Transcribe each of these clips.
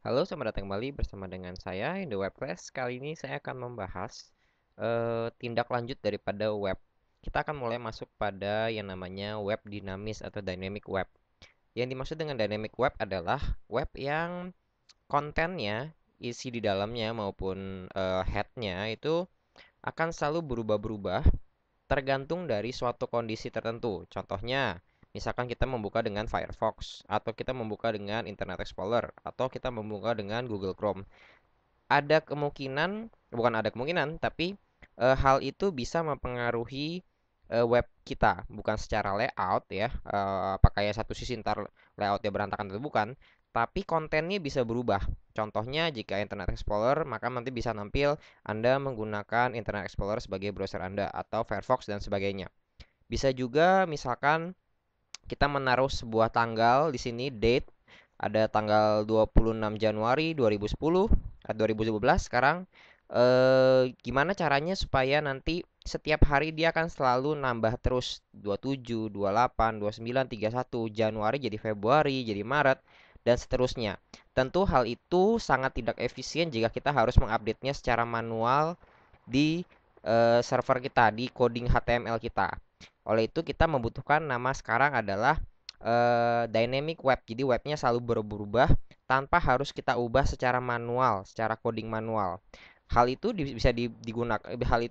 Halo, selamat datang kembali bersama dengan saya, Indo Webfest. Kali ini saya akan membahas tindak lanjut daripada web. Kita akan mulai masuk pada yang namanya web dinamis atau dynamic web. Yang dimaksud dengan dynamic web adalah web yang kontennya, isi di dalamnya maupun headnya itu akan selalu berubah-berubah tergantung dari suatu kondisi tertentu. Contohnya, misalkan kita membuka dengan Firefox, atau kita membuka dengan Internet Explorer, atau kita membuka dengan Google Chrome. Ada kemungkinan, bukan ada kemungkinan, tapi hal itu bisa mempengaruhi web kita, bukan secara layout ya, apakah ya satu sisi ntar layoutnya berantakan atau bukan, tapi kontennya bisa berubah. Contohnya jika Internet Explorer, maka nanti bisa nampil Anda menggunakan Internet Explorer sebagai browser Anda atau Firefox dan sebagainya. Bisa juga misalkan kita menaruh sebuah tanggal di sini date ada tanggal 26 Januari 2010 2012 sekarang gimana caranya supaya nanti setiap hari dia akan selalu nambah terus 27, 28, 29, 31 Januari jadi Februari, jadi Maret dan seterusnya. Tentu hal itu sangat tidak efisien jika kita harus mengupdate-nya secara manual di server kita, di coding HTML kita. Oleh itu kita membutuhkan nama sekarang adalah dynamic web. Jadi webnya selalu berubah tanpa harus kita ubah secara manual, secara coding manual. Hal itu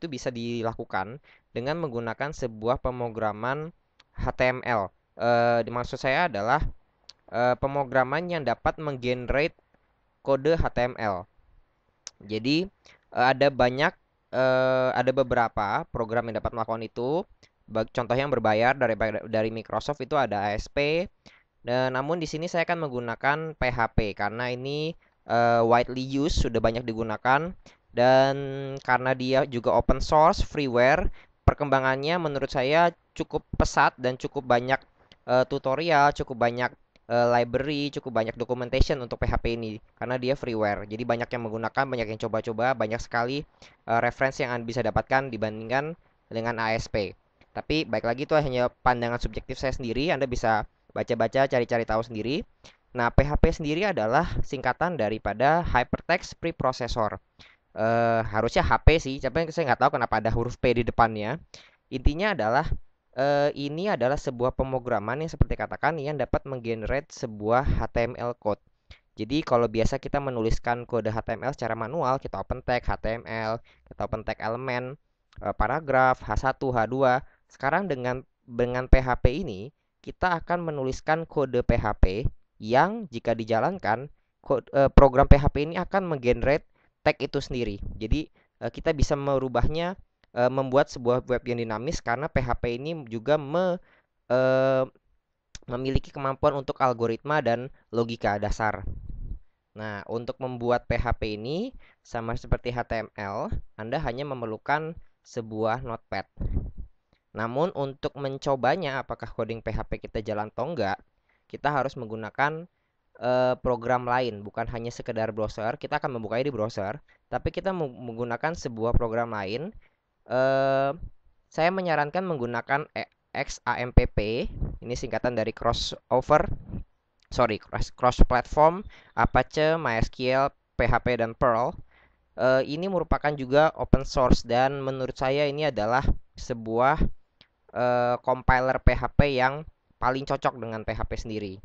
bisa dilakukan dengan menggunakan sebuah pemrograman HTML. Maksud saya adalah pemrograman yang dapat menggenerate kode HTML. Jadi ada beberapa program yang dapat melakukan itu. Contoh yang berbayar dari Microsoft itu ada ASP. Dan namun di sini saya akan menggunakan PHP karena ini widely used, sudah banyak digunakan dan karena dia juga open source, freeware, perkembangannya menurut saya cukup pesat dan cukup banyak tutorial, cukup banyak library, cukup banyak documentation untuk PHP ini karena dia freeware. Jadi banyak yang menggunakan, banyak yang coba-coba, banyak sekali referensi yang Anda bisa dapatkan dibandingkan dengan ASP. Tapi baik lagi itu hanya pandangan subjektif saya sendiri, Anda bisa baca-baca, cari-cari tahu sendiri. Nah, PHP sendiri adalah singkatan daripada Hypertext Preprocessor. Harusnya HP sih, tapi saya nggak tahu kenapa ada huruf P di depannya. Intinya adalah ini adalah sebuah pemrograman yang seperti katakan yang dapat menggenerate sebuah HTML code. Jadi kalau biasa kita menuliskan kode HTML secara manual, kita open text HTML, kita open text elemen, paragraf, H1, H2. Sekarang dengan PHP ini, kita akan menuliskan kode PHP yang jika dijalankan, program PHP ini akan menggenerate tag itu sendiri. Jadi kita bisa merubahnya, membuat sebuah web yang dinamis karena PHP ini juga eh, memiliki kemampuan untuk algoritma dan logika dasar. Nah, untuk membuat PHP ini sama seperti HTML, Anda hanya memerlukan sebuah notepad. Namun untuk mencobanya apakah coding PHP kita jalan atau enggak, kita harus menggunakan program lain, bukan hanya sekedar browser. Kita akan membukanya di browser, tapi kita menggunakan sebuah program lain. Eh, saya menyarankan menggunakan XAMPP. Ini singkatan dari cross platform, Apache, MySQL, PHP dan Perl. Ini merupakan juga open source dan menurut saya ini adalah sebuah compiler PHP yang paling cocok dengan PHP sendiri.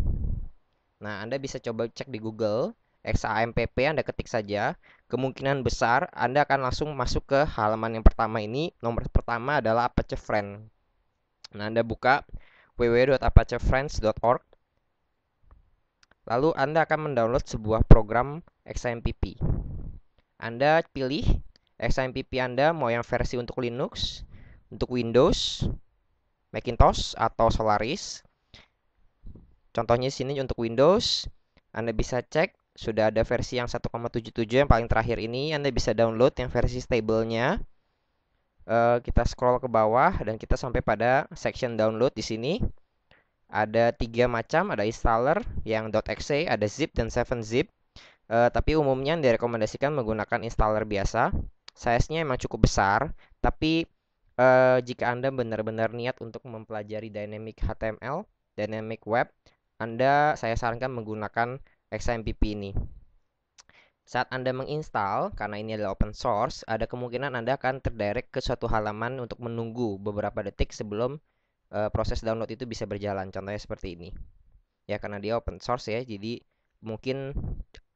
Nah, Anda bisa coba cek di Google XAMPP, Anda ketik saja. Kemungkinan besar Anda akan langsung masuk ke halaman yang pertama ini. Nomor pertama adalah Apache Friend. Nah, Anda buka www.apachefriends.org. Lalu Anda akan mendownload sebuah program XAMPP. Anda pilih XAMPP Anda mau yang versi untuk Linux, untuk Windows, Macintosh, atau Solaris. Contohnya di sini untuk Windows, Anda bisa cek sudah ada versi yang 1,77 yang paling terakhir ini. Anda bisa download yang versi stablenya. Kita scroll ke bawah dan kita sampai pada section download di sini. Ada tiga macam, ada installer yang .exe, ada zip dan 7-zip. Tapi umumnya direkomendasikan menggunakan installer biasa. Size-nya memang cukup besar, tapi jika Anda benar-benar niat untuk mempelajari dynamic HTML, dynamic web, saya sarankan menggunakan XAMPP ini. Saat Anda menginstal, karena ini adalah open source, ada kemungkinan Anda akan terdirect ke suatu halaman untuk menunggu beberapa detik sebelum proses download itu bisa berjalan. Contohnya seperti ini. Ya, karena dia open source ya, jadi mungkin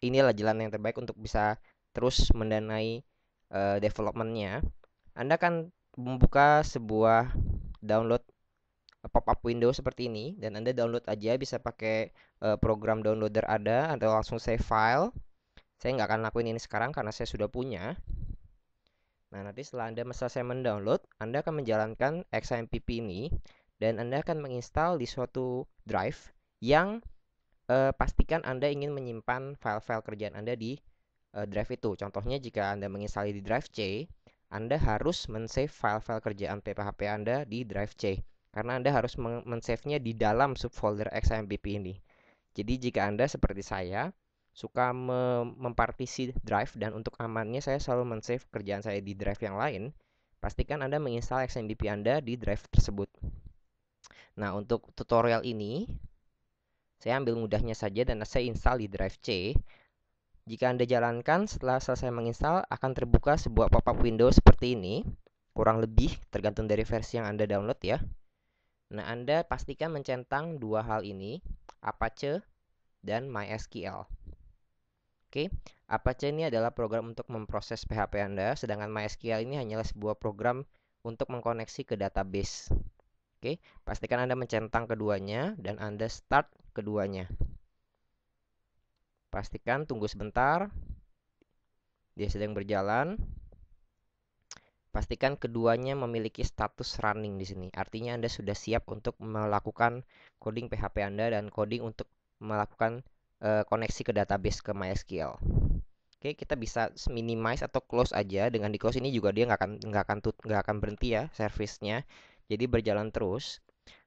inilah jalan yang terbaik untuk bisa terus mendanai developmentnya. Anda akan membuka sebuah download pop-up window seperti ini dan Anda download aja, bisa pakai program downloader ada atau langsung save file. Saya nggak akan lakuin ini sekarang karena saya sudah punya. Nah, nanti setelah Anda selesai mendownload, Anda akan menjalankan XAMPP ini dan Anda akan menginstal di suatu drive yang pastikan Anda ingin menyimpan file-file kerjaan Anda di drive itu. Contohnya jika Anda menginstal di drive C, Anda harus men-save file-file kerjaan PHP Anda di drive C. Karena Anda harus men-save-nya di dalam subfolder XAMPP ini. Jadi jika Anda seperti saya, suka mempartisi drive dan untuk amannya saya selalu men-save kerjaan saya di drive yang lain, pastikan Anda menginstal XAMPP Anda di drive tersebut. Nah, untuk tutorial ini, saya ambil mudahnya saja dan saya install di drive C. Jika Anda jalankan setelah selesai menginstal, akan terbuka sebuah pop-up window seperti ini. Kurang lebih tergantung dari versi yang Anda download ya. Nah, Anda pastikan mencentang dua hal ini, Apache dan MySQL. Oke, Apache ini adalah program untuk memproses PHP Anda, sedangkan MySQL ini hanyalah sebuah program untuk mengkoneksi ke database. Oke, pastikan Anda mencentang keduanya dan Anda start keduanya. Pastikan tunggu sebentar. Dia sedang berjalan. Pastikan keduanya memiliki status running di sini. Artinya Anda sudah siap untuk melakukan coding PHP Anda dan coding untuk melakukan koneksi ke database ke MySQL. Oke, kita bisa minimize atau close aja. Dengan di close ini juga dia nggak akan berhenti ya servicenya. Jadi berjalan terus.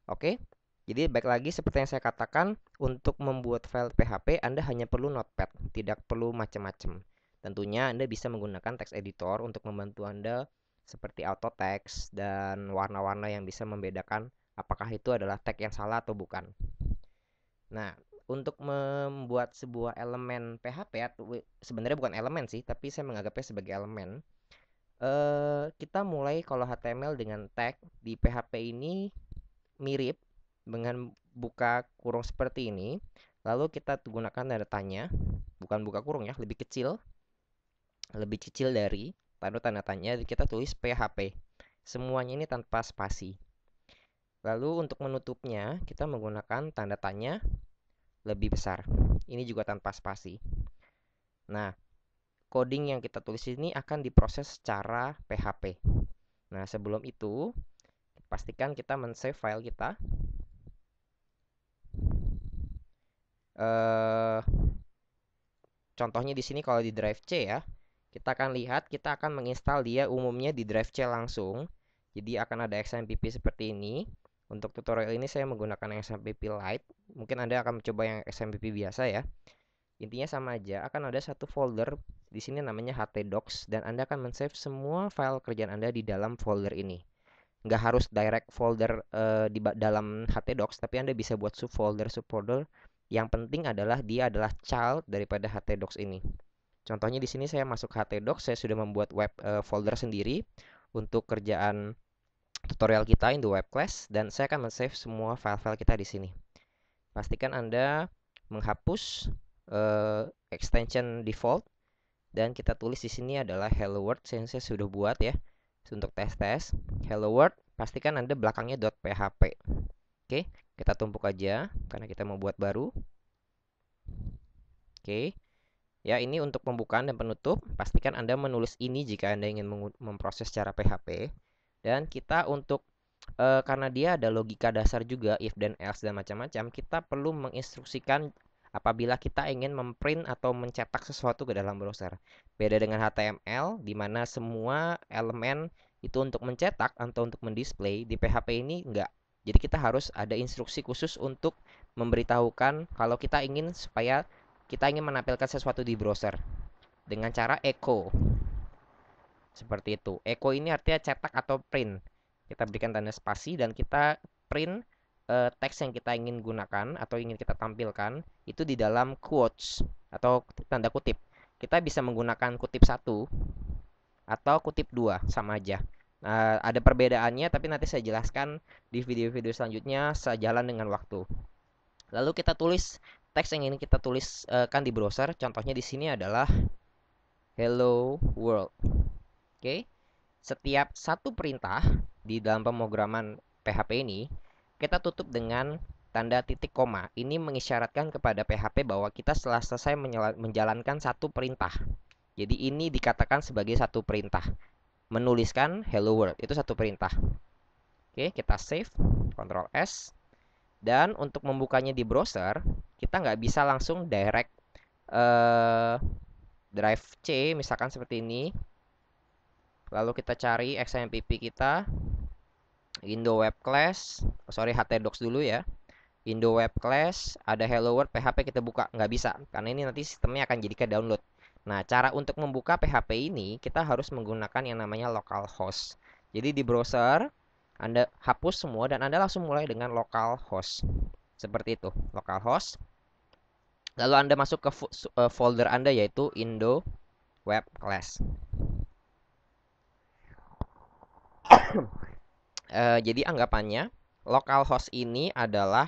Oke. Jadi baik lagi seperti yang saya katakan, untuk membuat file PHP Anda hanya perlu Notepad, tidak perlu macam-macam. Tentunya Anda bisa menggunakan text editor untuk membantu Anda seperti auto text dan warna-warna yang bisa membedakan apakah itu adalah tag yang salah atau bukan. Nah, untuk membuat sebuah elemen PHP atau sebenarnya bukan elemen sih, tapi saya menganggapnya sebagai elemen. Kita mulai kalau HTML dengan tag di PHP ini mirip dengan buka kurung seperti ini. Lalu kita gunakan tanda tanya, bukan buka kurung ya, lebih kecil dari tanda tanya. Kita tulis PHP. Semuanya ini tanpa spasi. Lalu untuk menutupnya kita menggunakan tanda tanya lebih besar. Ini juga tanpa spasi. Nah, coding yang kita tulis ini akan diproses secara PHP. Nah, sebelum itu pastikan kita men-save file kita. Contohnya di sini kalau di drive C ya, kita akan lihat kita akan menginstal dia umumnya di drive C langsung. Jadi akan ada XAMPP seperti ini. Untuk tutorial ini saya menggunakan XAMPP Lite. Mungkin Anda akan mencoba yang XAMPP biasa ya. Intinya sama aja, akan ada satu folder di sini namanya htdocs dan Anda akan men-save semua file kerjaan Anda di dalam folder ini. Nggak harus direct folder di dalam htdocs, tapi Anda bisa buat subfolder. Yang penting adalah dia adalah child daripada htdocs ini. Contohnya di sini saya masuk htdocs, saya sudah membuat web folder sendiri untuk kerjaan tutorial kita in the web class dan saya akan men-save semua file-file kita di sini. Pastikan Anda menghapus extension default dan kita tulis di sini adalah hello world yang saya sudah buat ya untuk tes hello world. Pastikan Anda belakangnya .php. Oke, kita tumpuk aja karena kita mau buat baru. Oke. Ya, ini untuk pembukaan dan penutup. Pastikan Anda menulis ini jika Anda ingin memproses secara PHP. Dan kita untuk karena dia ada logika dasar juga if dan else dan macam-macam, kita perlu menginstruksikan apabila kita ingin memprint atau mencetak sesuatu ke dalam browser. Beda dengan HTML di mana semua elemen itu untuk mencetak atau untuk mendisplay, di PHP ini enggak. Jadi kita harus ada instruksi khusus untuk memberitahukan kalau kita ingin supaya kita ingin menampilkan sesuatu di browser dengan cara echo. Seperti itu. Echo ini artinya cetak atau print. Kita berikan tanda spasi dan kita print teks yang kita ingin gunakan atau ingin kita tampilkan itu di dalam quotes atau tanda kutip. kita bisa menggunakan kutip 1 atau kutip 2, sama aja. Ada perbedaannya, tapi nanti saya jelaskan di video-video selanjutnya sejalan dengan waktu. Lalu kita tulis teks yang ingin kita tulis kan di browser. Contohnya di sini adalah hello world. Oke. Setiap satu perintah di dalam pemrograman PHP ini kita tutup dengan tanda titik koma. Ini mengisyaratkan kepada PHP bahwa kita telah selesai menjalankan satu perintah. Jadi ini dikatakan sebagai satu perintah. Menuliskan hello world itu satu perintah. Oke, kita save, Ctrl S. Dan untuk membukanya di browser, kita nggak bisa langsung direct drive C, misalkan seperti ini. Lalu kita cari XMPP kita, Indo Web Class, sorry htdocs dulu ya. Indo Web Class, ada Hello World PHP kita buka, nggak bisa, karena ini nanti sistemnya akan jadi ke download. Nah, cara untuk membuka PHP ini, kita harus menggunakan yang namanya localhost. Jadi di browser, Anda hapus semua dan Anda langsung mulai dengan localhost. Seperti itu, localhost. Lalu Anda masuk ke folder Anda yaitu Indo Web Class. Jadi anggapannya, localhost ini adalah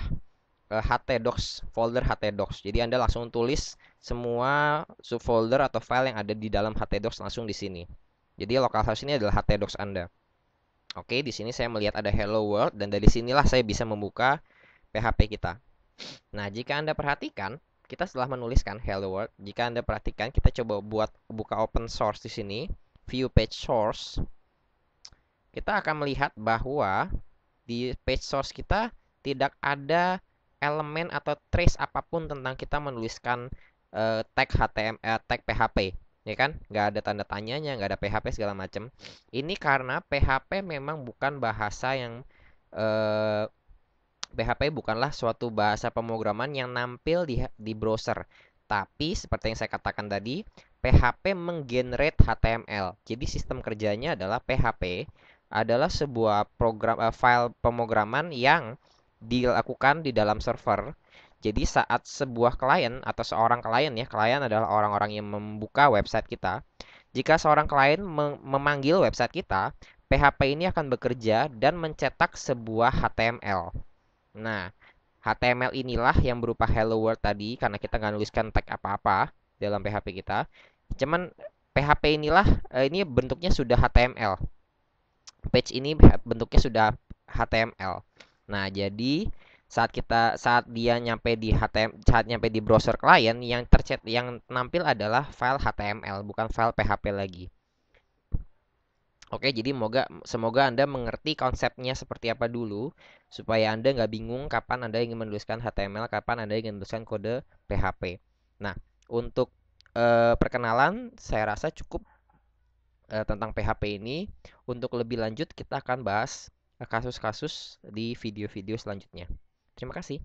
htdocs, folder htdocs. Jadi Anda langsung tulis semua subfolder atau file yang ada di dalam htdocs langsung di sini. Jadi localhost ini adalah htdocs Anda. Oke, di sini saya melihat ada hello world dan dari sinilah saya bisa membuka PHP kita. Nah, jika Anda perhatikan, kita setelah menuliskan hello world, jika Anda perhatikan, kita coba buka open source di sini, view page source. Kita akan melihat bahwa di page source kita tidak ada elemen atau trace apapun tentang kita menuliskan tag HTML, tag PHP, ya kan? Nggak ada tanda tanyanya, nggak ada PHP segala macam. Ini karena PHP memang bukan bahasa yang PHP bukanlah suatu bahasa pemrograman yang nampil di browser. Tapi seperti yang saya katakan tadi, PHP menggenerate HTML. Jadi sistem kerjanya adalah PHP adalah sebuah program file pemrograman yang dilakukan di dalam server. Jadi saat sebuah klien atau seorang klien ya, klien adalah orang-orang yang membuka website kita. Jika seorang klien memanggil website kita, PHP ini akan bekerja dan mencetak sebuah HTML. Nah, HTML inilah yang berupa hello world tadi karena kita nggak nuliskan tag apa-apa dalam PHP kita. Cuman PHP inilah ini bentuknya sudah HTML. Page ini bentuknya sudah HTML. Nah, jadi saat dia nyampe di saat nyampe di browser klien yang nampil adalah file HTML bukan file PHP lagi. Oke, jadi semoga Anda mengerti konsepnya seperti apa dulu supaya Anda nggak bingung kapan Anda ingin menuliskan HTML, kapan Anda ingin menuliskan kode PHP. Nah, untuk perkenalan saya rasa cukup tentang PHP ini. Untuk lebih lanjut kita akan bahas kasus-kasus di video-video selanjutnya. Terima kasih.